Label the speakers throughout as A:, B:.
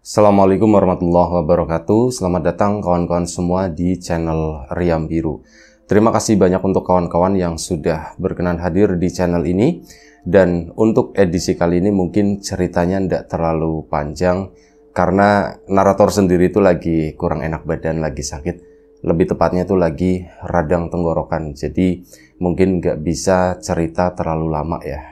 A: Assalamualaikum warahmatullahi wabarakatuh. Selamat datang kawan-kawan semua di channel Riam Biru. Terima kasih banyak untuk kawan-kawan yang sudah berkenan hadir di channel ini. Dan untuk edisi kali ini mungkin ceritanya tidak terlalu panjang karena narator sendiri itu lagi kurang enak badan, lagi sakit. Lebih tepatnya itu lagi radang tenggorokan. Jadi mungkin nggak bisa cerita terlalu lama ya.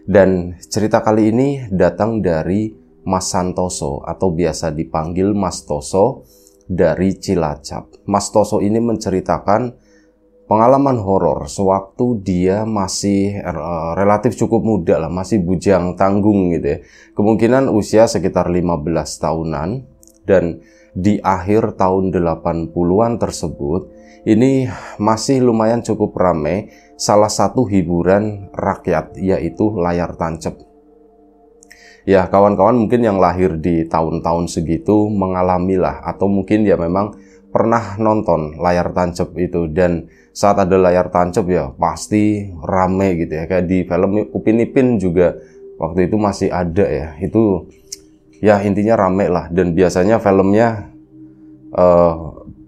A: Dan cerita kali ini datang dari Mas Santoso atau biasa dipanggil Mas Toso dari Cilacap. Mas Toso ini menceritakan pengalaman horor sewaktu dia masih relatif cukup muda lah, masih bujang tanggung gitu ya. Kemungkinan usia sekitar 15 tahunan dan di akhir tahun 80-an tersebut ini masih lumayan cukup ramai salah satu hiburan rakyat yaitu layar tancap. Ya, kawan-kawan mungkin yang lahir di tahun-tahun segitu mengalamilah atau mungkin ya memang pernah nonton layar tancap itu. Dan saat ada layar tancap ya pasti rame gitu ya. Kayak di film Upin Ipin juga waktu itu masih ada ya. Itu ya intinya rame lah. Dan biasanya filmnya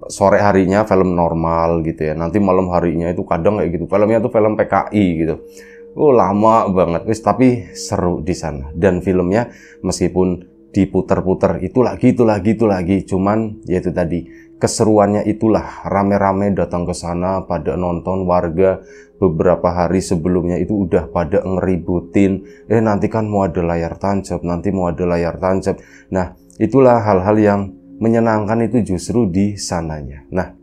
A: sore harinya film normal gitu ya. Nanti malam harinya itu kadang kayak gitu. Filmnya tuh film PKI gitu. Lama banget, tapi seru di sana. Dan filmnya meskipun diputer-puter itu lagi, cuman ya itu tadi keseruannya itulah, rame-rame datang ke sana pada nonton. Warga beberapa hari sebelumnya itu udah pada ngeributin, nanti kan mau ada layar tancap, nanti mau ada layar tancap. Nah, itulah hal-hal yang menyenangkan itu justru di sananya. Nah,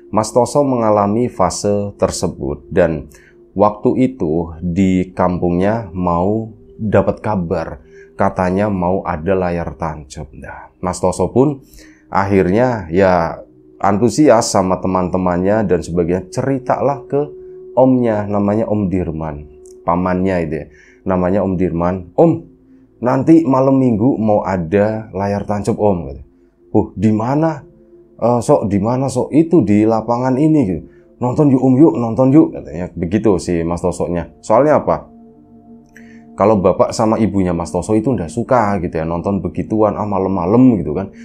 A: Mas Toso mengalami fase tersebut dan waktu itu di kampungnya mau dapat kabar, katanya mau ada layar tancap. Nah, Mas Toso pun akhirnya ya antusias sama teman-temannya dan sebagainya, ceritalah ke omnya, namanya Om Dirman, pamannya itu ya, namanya Om Dirman. Om, nanti malam minggu mau ada layar tancap Om. Di mana? Sok di mana sok? Itu di lapangan ini gitu. Nonton yuk Om, yuk nonton yuk, katanya begitu si Mas Tosonya. Soalnya apa? Kalau bapak sama ibunya Mas Toso itu nggak suka gitu ya nonton begituan malam-malam gitu kan.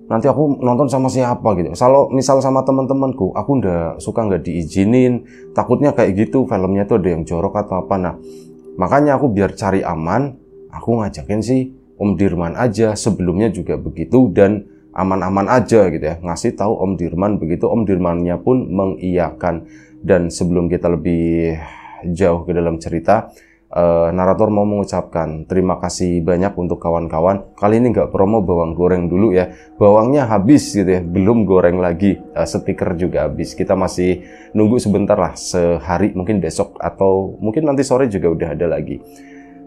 A: Nanti aku nonton sama siapa gitu. Kalau misal sama teman-temanku, aku nggak suka, nggak diizinin. Takutnya kayak gitu filmnya tuh ada yang jorok atau apa. Nah, makanya aku biar cari aman, aku ngajakin si Om Dirman aja. Sebelumnya juga begitu dan aman-aman aja gitu ya, ngasih tahu Om Dirman begitu. Om Dirmannya pun mengiyakan. Dan sebelum kita lebih jauh ke dalam cerita, narator mau mengucapkan terima kasih banyak untuk kawan-kawan. Kali ini nggak promo bawang goreng dulu ya, bawangnya habis gitu ya, belum goreng lagi, stiker juga habis. Kita masih nunggu sebentar lah, sehari mungkin besok atau mungkin nanti sore juga udah ada lagi.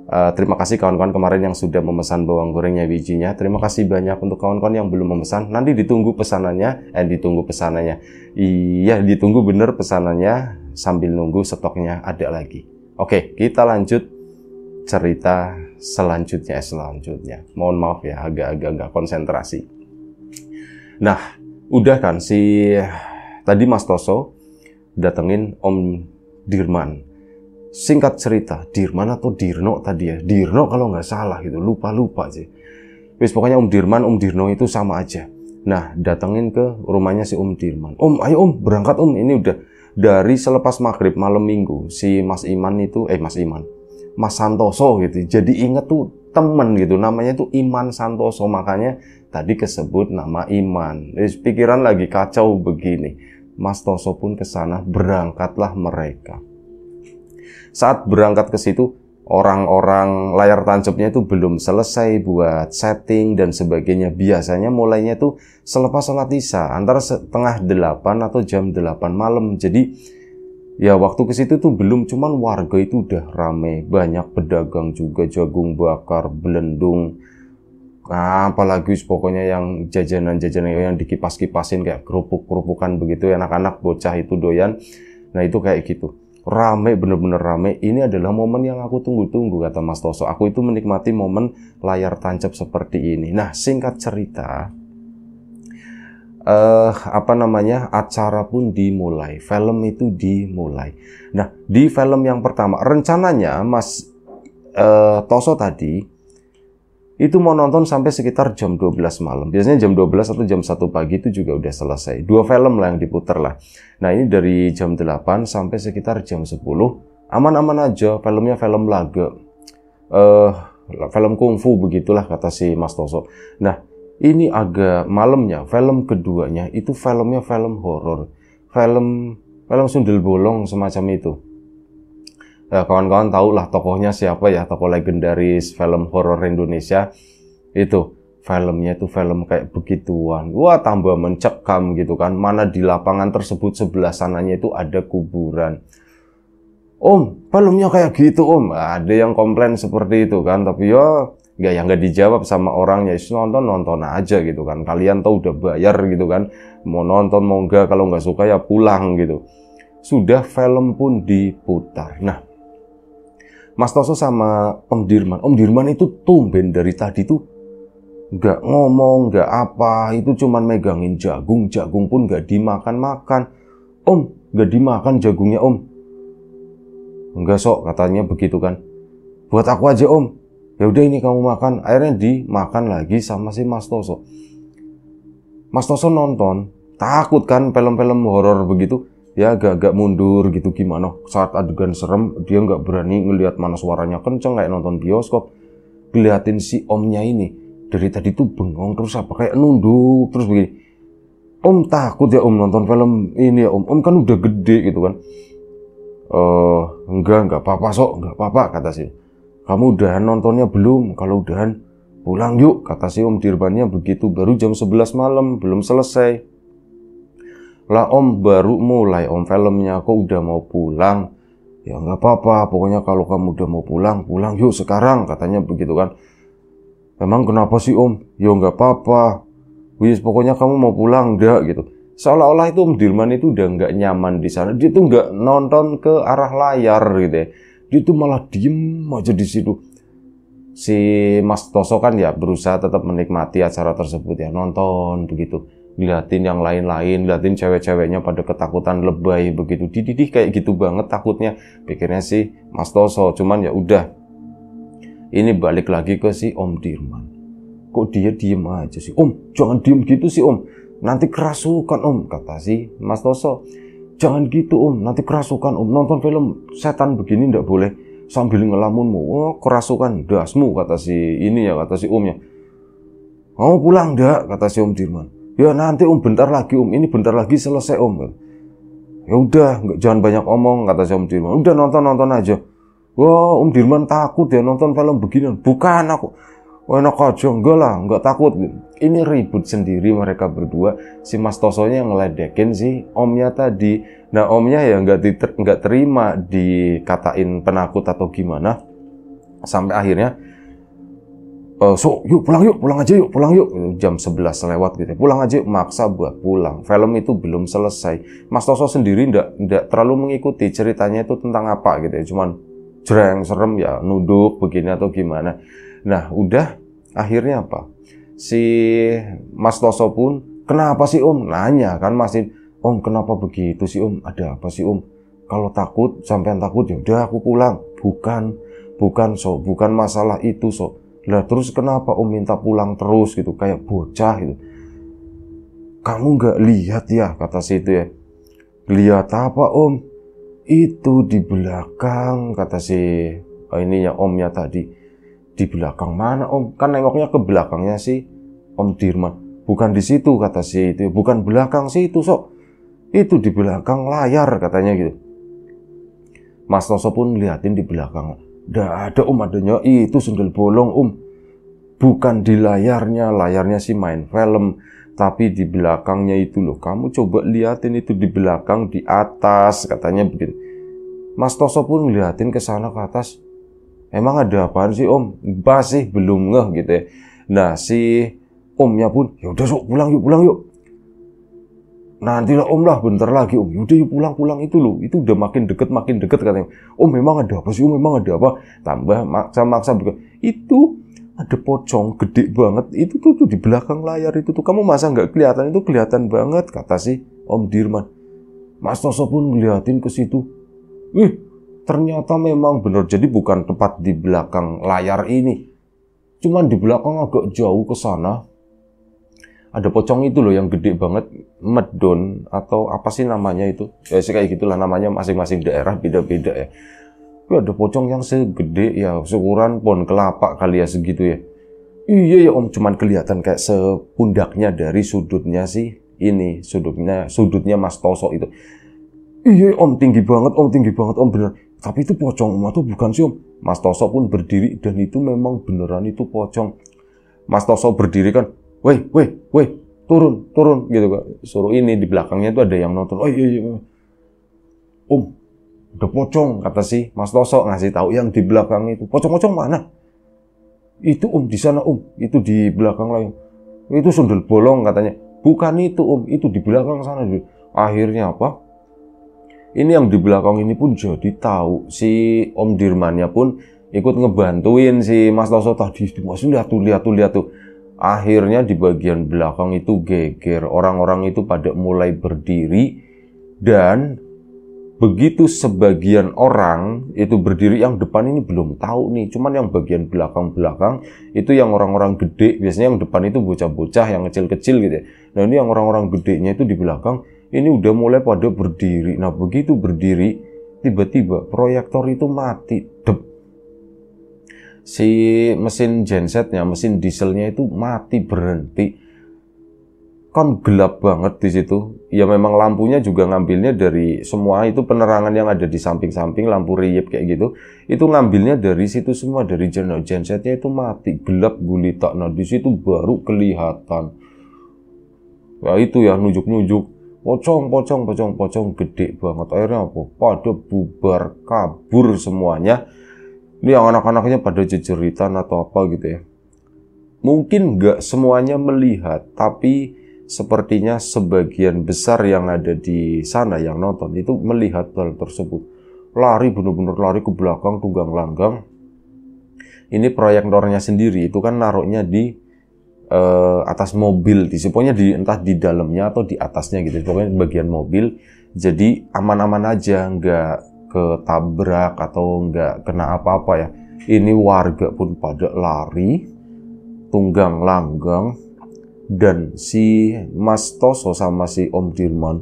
A: Terima kasih kawan-kawan kemarin yang sudah memesan bawang gorengnya bijinya. Terima kasih banyak untuk kawan-kawan yang belum memesan. Nanti ditunggu pesanannya. Iya, ditunggu bener pesanannya sambil nunggu stoknya ada lagi. Oke, kita lanjut cerita selanjutnya. Mohon maaf ya, agak-agak nggak konsentrasi. Nah, udah kan si tadi Mas Toso datengin Om Dirman. Singkat cerita, Dirman atau Dirno tadi ya, Dirno kalau nggak salah gitu, lupa sih. Wis pokoknya Om Dirman, Om Dirno itu sama aja. Nah, datengin ke rumahnya si Om Dirman. Om, ayo Om, berangkat Om. Ini udah dari selepas maghrib malam minggu si Mas Santoso gitu. Jadi inget tuh temen gitu, namanya tuh Iman Santoso, makanya tadi kesebut nama Iman. Pikiran lagi kacau begini. Mas Toso pun ke sana, berangkatlah mereka. Saat berangkat ke situ, orang-orang layar tancapnya itu belum selesai buat setting dan sebagainya. Biasanya mulainya tuh selepas sholat isya, antara setengah 8 atau jam 8 malam. Jadi ya waktu ke situ tuh belum, cuman warga itu udah rame, banyak pedagang juga, jagung bakar, belendung, apalagi pokoknya yang jajanan-jajanan yang dikipas-kipasin kayak kerupuk-kerupukan begitu, anak-anak bocah itu doyan. Nah itu kayak gitu. Rame, bener-bener rame. Ini adalah momen yang aku tunggu-tunggu, kata Mas Toso. Aku itu menikmati momen layar tancap seperti ini. Nah, singkat cerita, acara pun dimulai. Film itu dimulai. Nah, di film yang pertama, rencananya Mas Toso tadi Itu mau nonton sampai sekitar jam 12 malam. Biasanya jam 12 atau jam 1 pagi itu juga udah selesai. 2 film lah yang diputer lah. Nah ini dari jam 8 sampai sekitar jam 10. Aman-aman aja, filmnya film laga. Film kungfu begitulah kata si Mas Toso. Nah ini agak malamnya, film keduanya itu filmnya film horor. Film sundel bolong semacam itu. Ya, kawan-kawan tahu lah tokohnya siapa ya, tokoh legendaris film horor Indonesia. Itu filmnya itu film kayak begituan. Wah, tambah mencekam gitu kan. Mana di lapangan tersebut sebelah sananya itu ada kuburan. Om, filmnya kayak gitu om. Ada yang komplain seperti itu kan. Tapi ya nggak dijawab sama orangnya. Nonton aja gitu kan. Kalian tahu udah bayar gitu kan. Mau nonton mau enggak, kalau nggak suka ya pulang gitu. Sudah film pun diputar. Nah, Mas Toso sama Om Dirman itu tumben dari tadi tuh nggak ngomong, nggak apa, itu cuman megangin jagung pun nggak dimakan-makan. Om, nggak dimakan jagungnya om. Enggak sok, katanya begitu kan. Buat aku aja om. Ya udah ini kamu makan. Akhirnya dimakan lagi sama si Mas Toso. Mas Toso nonton, takut kan film-film horor begitu. Ya agak-agak mundur gitu gimana. Saat adegan serem dia nggak berani ngelihat mana suaranya kenceng kayak nonton bioskop. Ngeliatin si omnya ini dari tadi tuh bengong terus apa kayak nunduk terus begini. Om takut ya om nonton film ini ya om. Om kan udah gede gitu kan. Enggak apa-apa sok, enggak apa-apa kata si. Kamu udahan nontonnya belum? Kalau udahan pulang yuk kata si Om Dirmannya begitu. Baru jam 11 malam belum selesai. Lah om baru mulai om filmnya kok udah mau pulang. Ya nggak apa-apa, pokoknya kalau kamu udah mau pulang yuk sekarang katanya begitu kan. Emang kenapa sih om? Ya nggak apa-apa, wis pokoknya kamu mau pulang dah gitu. Seolah-olah itu Om Dirman itu udah nggak nyaman di sana. Dia tuh nggak nonton ke arah layar gitu ya. Dia tuh malah diem aja di situ. Si Mas Toso kan ya berusaha tetap menikmati acara tersebut ya, nonton begitu. Liatin yang lain-lain, liatin cewek-ceweknya pada ketakutan lebay begitu. Dididih kayak gitu banget takutnya. Pikirnya sih Mas Toso, cuman ya udah. Ini balik lagi ke si Om Dirman. Kok dia diem aja sih? Om, jangan diem gitu sih Om. Nanti kerasukan Om, kata si Mas Toso. Jangan gitu Om, nanti kerasukan Om. Nonton film setan begini ndak boleh sambil ngelamunmu. Oh, kerasukan dasmu, kata si ini ya, kata si Omnya. Mau pulang ndak, kata si Om Dirman. Ya nanti om bentar lagi om, ini bentar lagi selesai om. Ya udah, jangan banyak omong kata si Om Dirman. Udah nonton aja. Wah Om Dirman takut ya nonton film beginian. Bukan aku. Wah enak aja, enggak lah, enggak takut. Ini ribut sendiri mereka berdua. Si Mas Tosonya yang ngeledekin si omnya tadi. Nah omnya ya nggak terima dikatain penakut atau gimana. Sampai akhirnya yuk pulang aja yuk, jam 11 lewat gitu. Pulang aja yuk, maksa buat pulang. Film itu belum selesai. Mas Toso sendiri ndak terlalu mengikuti ceritanya itu tentang apa gitu ya. Cuman jreng serem ya, nunduk begini atau gimana. Nah, udah akhirnya apa? Si Mas Toso pun, "Kenapa sih Om?" Nanya kan masih, "Om, kenapa begitu sih Om? Ada apa sih Om? Kalau takut, sampean takut ya udah aku pulang." Bukan masalah itu, So. Lah terus kenapa om minta pulang terus gitu kayak bocah gitu. Kamu nggak lihat ya kata si itu ya. Lihat apa om? Itu di belakang kata si ininya omnya tadi. Di belakang mana om? Kan nengoknya ke belakangnya si Om Dirman. Bukan di situ kata si itu. Bukan belakang situ Sok. Itu di belakang layar katanya gitu. Mas Toso pun liatin di belakang. Nggak ada om, adanya itu sundel bolong om. Bukan di layarnya sih main film. Tapi di belakangnya itu loh. Kamu coba liatin itu di belakang, di atas katanya begitu. Mas Toso pun liatin ke sana ke atas. Emang ada apaan sih om? Masih belum ngeh gitu ya. Nah si omnya pun ya udah Sok pulang yuk. Nantilah om lah bentar lagi om. Yaudah yuk pulang itu loh. Itu udah makin deket katanya. Om memang ada apa sih om? Memang ada apa? Tambah maksa itu ada pocong gede banget. Itu tuh di belakang layar itu tuh. Kamu masa nggak kelihatan? Itu kelihatan banget kata si Om Dirman. Mas Toso pun ngeliatin ke situ. Ternyata memang benar. Jadi bukan tepat di belakang layar ini. Cuman di belakang agak jauh ke sana ada pocong itu loh yang gede banget, medon atau apa sih namanya itu? Ya kayak gitulah namanya, masing-masing daerah beda-beda ya. Tapi ada pocong yang segede ya seukuran pohon kelapa kali ya segitu ya. Iya ya Om, cuman kelihatan kayak sepundaknya dari sudutnya sih ini, sudutnya Mas Toso itu. Iya Om, tinggi banget Om, bener. Tapi itu pocong Om atau bukan sih Om? Mas Toso pun berdiri dan itu memang beneran itu pocong. Mas Toso berdiri kan, weh, turun gitu kan. Suruh ini di belakangnya itu ada yang nonton. Oh iya. Om, ada pocong kata si Mas Toso ngasih tahu yang di belakang itu. Pocong mana? Itu Om di sana Om, itu di belakang lain. Itu sundel bolong katanya. Bukan itu Om, itu di belakang sana. Akhirnya apa? Ini yang di belakang ini pun jadi tahu. Si Om Dirmannya pun ikut ngebantuin si Mas Toso tadi. Mas lihat tuh. Akhirnya di bagian belakang itu geger. Orang-orang itu pada mulai berdiri. Dan begitu sebagian orang itu berdiri, yang depan ini belum tahu nih. Cuman yang bagian belakang-belakang itu yang orang-orang gede. Biasanya yang depan itu bocah-bocah, yang kecil-kecil gitu ya. Nah ini yang orang-orang gedenya itu di belakang. Ini udah mulai pada berdiri. Nah begitu berdiri, tiba-tiba proyektor itu mati. Dep. Si mesin gensetnya, mesin dieselnya itu mati, berhenti. Kan gelap banget di situ. Ya memang lampunya juga ngambilnya dari semua itu penerangan yang ada di samping-samping, lampu riep kayak gitu. Itu ngambilnya dari situ semua, dari gensetnya itu mati, gelap gulita. Nah di situ baru kelihatan. Ya itu ya nunjuk-nunjuk. Pocong gede banget. Akhirnya apa? Pada bubar, kabur semuanya. Ini yang anak-anaknya pada jejeritan atau apa gitu ya. Mungkin nggak semuanya melihat, tapi sepertinya sebagian besar yang ada di sana yang nonton itu melihat hal tersebut. Lari, bener-bener lari ke belakang, tunggang langgang. Ini proyektornya sendiri itu kan naruhnya di atas mobil, pokoknya entah di dalamnya atau di atasnya gitu. Pokoknya bagian mobil, jadi aman-aman aja, nggak ketabrak atau nggak kena apa-apa ya. Ini warga pun pada lari, tunggang langgang. Dan si Mas Toso sama si Om Dirman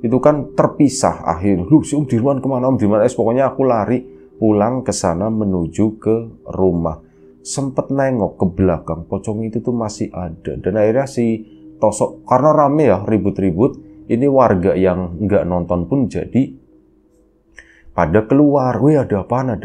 A: itu kan terpisah akhirnya. Si Om Dirman kemana? Om Dirman, pokoknya aku lari pulang ke sana menuju ke rumah. Sempet nengok ke belakang, pocong itu tuh masih ada. Dan akhirnya si Toso, karena rame ya, ribut-ribut, ini warga yang nggak nonton pun jadi pada keluar. Wih, ada apaan?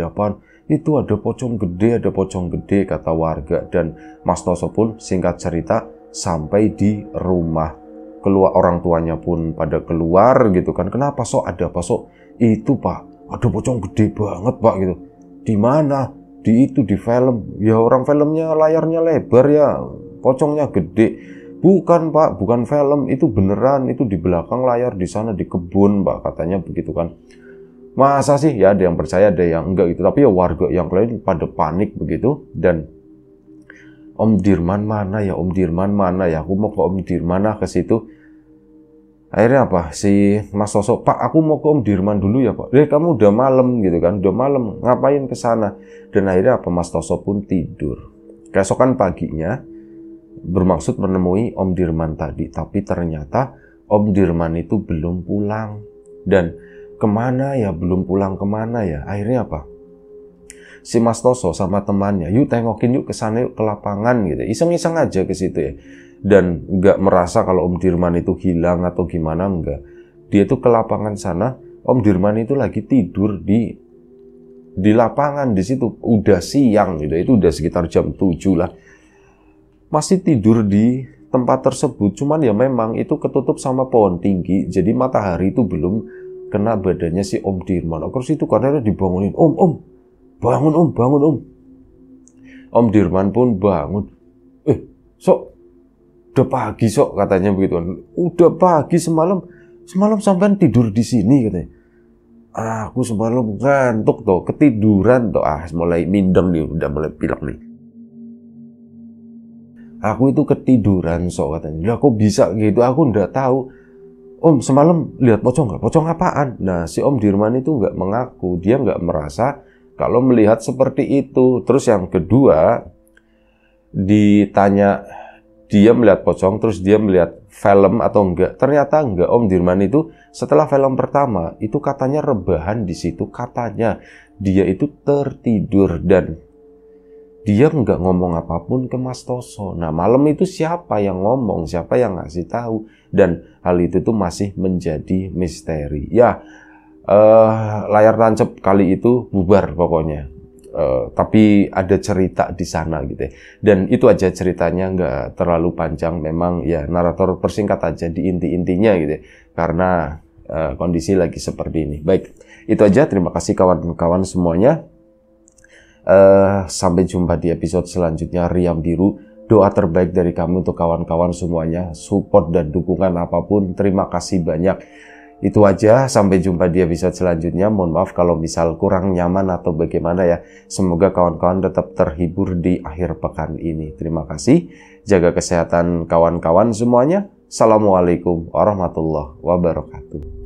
A: Itu ada pocong gede kata warga. Dan Mas Toso pun singkat cerita sampai di rumah. Keluar, orang tuanya pun pada keluar gitu kan. Kenapa Sok? Ada apa Sok? Itu Pak, ada pocong gede banget Pak gitu. Di mana? Di film. Ya orang filmnya layarnya lebar ya, pocongnya gede. Bukan Pak, bukan film, itu beneran, itu di belakang layar di sana di kebun Pak, katanya begitu kan. Masa sih? Ya ada yang percaya, ada yang enggak gitu. Tapi ya warga yang lain pada panik begitu. Dan Om Dirman mana ya? Aku mau ke Om Dirman ke situ. Akhirnya apa? Si Mas Toso, Pak, aku mau ke Om Dirman dulu ya Pak. Kamu udah malam gitu kan, udah malam, ngapain ke sana? Dan akhirnya apa? Mas Toso pun tidur. Keesokan paginya bermaksud menemui Om Dirman tadi, tapi ternyata Om Dirman itu belum pulang. Dan kemana ya? Belum pulang kemana ya? Akhirnya apa? Si Mas Toso sama temannya, yuk tengokin yuk ke sana yuk, ke lapangan gitu. Iseng-iseng aja ke situ ya. Dan nggak merasa kalau Om Dirman itu hilang atau gimana, enggak. Dia tuh ke lapangan sana, Om Dirman itu lagi tidur di lapangan di situ. Udah siang gitu, itu udah sekitar jam 7 lah. Masih tidur di tempat tersebut, cuman ya memang itu ketutup sama pohon tinggi, jadi matahari itu belum kena badannya si Om Dirman. Terus itu karena dibangunin, Om, bangun Om. Om Dirman pun bangun. Sok, udah pagi Sok, katanya begitu. Udah pagi, semalam sampean tidur di sini katanya. Aku semalam ngantuk toh, ketiduran toh. Mulai mindeng nih, udah mulai pilek nih. Aku itu ketiduran Sok, katanya. Lah kok bisa gitu? Aku nggak tahu. Om, semalam lihat pocong nggak? Pocong apaan? Nah, si Om Dirman itu nggak mengaku, dia nggak merasa kalau melihat seperti itu. Terus yang kedua, ditanya dia melihat pocong, terus dia melihat film atau enggak. Ternyata enggak, Om Dirman itu setelah film pertama, itu katanya rebahan di situ. Katanya dia itu tertidur dan dia nggak ngomong apapun ke Mas Toso. Nah, malam itu siapa yang ngomong, siapa yang ngasih tahu. Dan hal itu tuh masih menjadi misteri. Ya, layar tancap kali itu bubar pokoknya. Tapi ada cerita di sana gitu ya. Dan itu aja ceritanya, nggak terlalu panjang. Memang ya narator persingkat aja di inti-intinya gitu ya. Karena kondisi lagi seperti ini. Baik, itu aja. Terima kasih kawan-kawan semuanya. Sampai jumpa di episode selanjutnya. Riam Biru. Doa terbaik dari kami untuk kawan-kawan semuanya. Support dan dukungan apapun. Terima kasih banyak. Itu aja, sampai jumpa di episode selanjutnya. Mohon maaf kalau misal kurang nyaman atau bagaimana ya. Semoga kawan-kawan tetap terhibur di akhir pekan ini. Terima kasih. Jaga kesehatan kawan-kawan semuanya. Assalamualaikum warahmatullahi wabarakatuh.